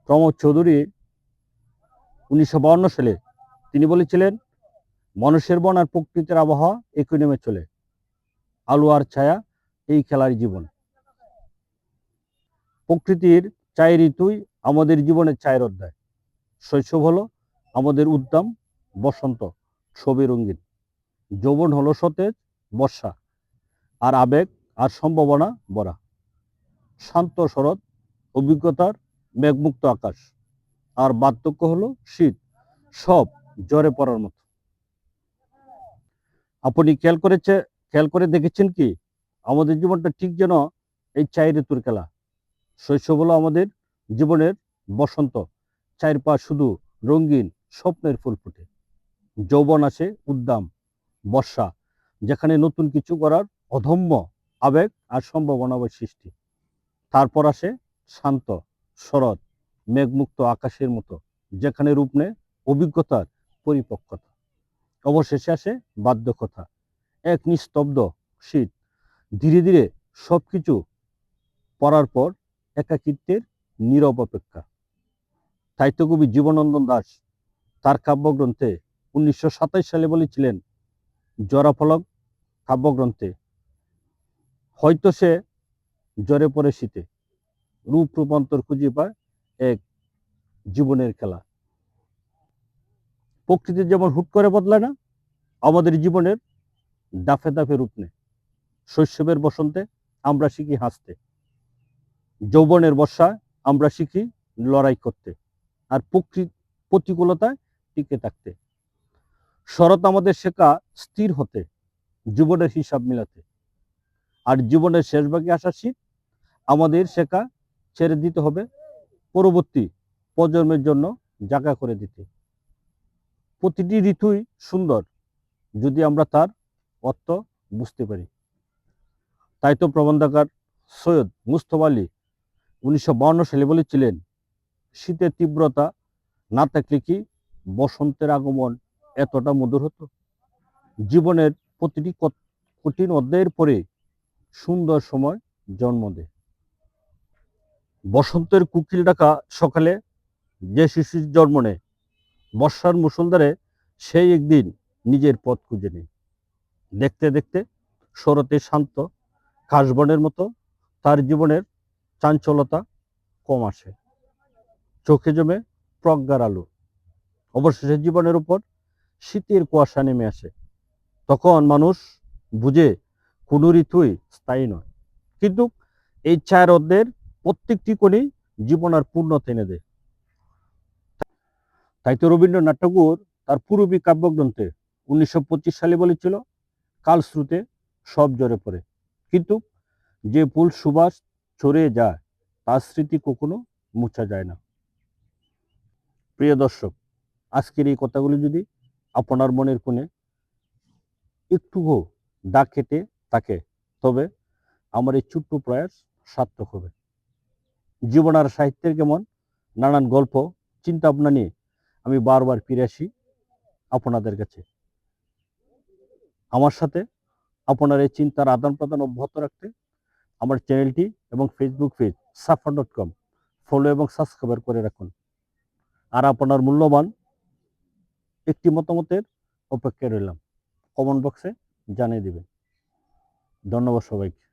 প্রমোদ চৌধুরী 1952 সালে তিনি বলেছিলেন, মানুষের বন আর প্রকৃতির আবহাওয়া একই নেমে চলে, আলো আর ছায়া এই খেলার জীবন। প্রকৃতির 4 ঋতুই আমাদের জীবনের 4 অধ্যায়। শৈশব হলো আমাদের উদ্দাম, বসন্ত ছবি রঙিন, যৌবন হলো সতেজ, বর্ষা আর আবেগ আর সম্ভাবনা ভরা, শান্ত শরৎ, অভিজ্ঞতার মেঘমুক্ত আকাশ, আর বার্ধক্য হলো শীত, সব জ্বরে পড়ার মতো। আপনি খেয়াল করে দেখেছেন কি, আমাদের জীবনটা ঠিক যেন এই 4 ঋতুর খেলা। শৈশব হলো আমাদের জীবনের বসন্ত, চারপা শুধু রঙিন স্বপ্নের ফুল ফুটে। যৌবন আসে উদ্দাম, বর্ষা, যেখানে নতুন কিছু করার অদম্য আবেগ আর সম্ভাবনার সৃষ্টি। তারপর আসে শান্ত শরৎ, মেঘমুক্ত আকাশের মতো, যেখানে রূপ নেয় অভিজ্ঞতার পরিপক্কতা। অবশেষে আসে বার্ধক্যতা, এক নিস্তব্ধ শীত, ধীরে ধীরে সবকিছু পড়ার পর একাকিত্বের নীরব অপেক্ষা। সাহিত্যকবি জীবনানন্দ দাশ তার কাব্যগ্রন্থে 1927 সালে বলেছিলেন, জরাফলক কাব্যগ্রন্থে, হয়তো সে জ্বরে পড়ে শীতে, রূপ রূপান্তর খুঁজে পায় এক জীবনের খেলা। প্রকৃতি যেমন হুট করে বদলায় না, আমাদের জীবনের দাফে দাফে রূপ নেয়। শৈশবের বসন্তে আমরা শিখি হাসতে, যৌবনের বর্ষায় আমরা শিখি লড়াই করতে, আর প্রতিকূলতায় টিকে থাকতে। শরৎ আমাদের শেখা স্থির হতে, জীবনের হিসাব মিলাতে, আর জীবনের শেষ ভাগে আসা শীত আমাদের শেখা ছেড়ে দিতে হবে, পরবর্তী প্রজন্মের জন্য জায়গা করে দিতে। প্রতিটি ঋতুই সুন্দর যদি আমরা তার অর্থ বুঝতে পারি। তাই তো প্রবন্ধকার সৈয়দ মুস্তফা আলী 1952 সালে বলেছিলেন, শীতের তীব্রতা না থাকলে কি বসন্তের আগমন এতটা মধুর হতো? জীবনের প্রতিটি কঠিন অধ্যায়ের পরে সুন্দর সময় জন্ম দেয়। বসন্তের কোকিল ডাকা সকালে যে শিশুর জন্ম নেয়, বর্ষার মুষলধারে সেই একদিন নিজের পথ খুঁজে নেয়। দেখতে দেখতে শরতের শান্ত কাশবনের মতো তার জীবনের চাঞ্চলতা কম আসে, চোখে জমে প্রজ্ঞার আলো। অবশেষে জীবনের উপর শীতের কুয়াশা নেমে আসে। তখন মানুষ বুঝে কোনো ঋতুই স্থায়ী নয়, কিন্তু এই 4 অধ্যায়ের প্রত্যেকটি কোণেই জীবন আর পূর্ণতা এনে দেয়। তাই তো রবীন্দ্রনাথ ঠাকুর তার পূরবী কাব্যগ্রন্থে 1925 সালে বলেছিল, কাল স্রোতে সব ঝরে পড়ে, কিন্তু যে ফুল সুবাস ছড়িয়ে যায় তার স্মৃতি কখনো মুছা যায় না। প্রিয় দর্শক, আজকের এই কথাগুলি যদি আপনার মনের কোণে একটুও দাগ কেটে থাকে, তবে আমার এই ছোট্ট প্রয়াস সার্থক হবে। জীবন আর সাহিত্যের কেমন নানান গল্প চিন্তা ভাবনা নিয়ে আমি বারবার ফিরে আসি আপনাদের কাছে। আমার সাথে আপনার এই চিন্তার আদান প্রদান অব্যাহত রাখতে আমার চ্যানেলটি এবং ফেসবুক পেজ safa.com ফলো এবং সাবস্ক্রাইব করে রাখুন। আর আপনার মূল্যবান একটি মতামতের অপেক্ষায় রইলাম, কমেন্ট বক্সে জানিয়ে দিবেন। ধন্যবাদ সবাইকে।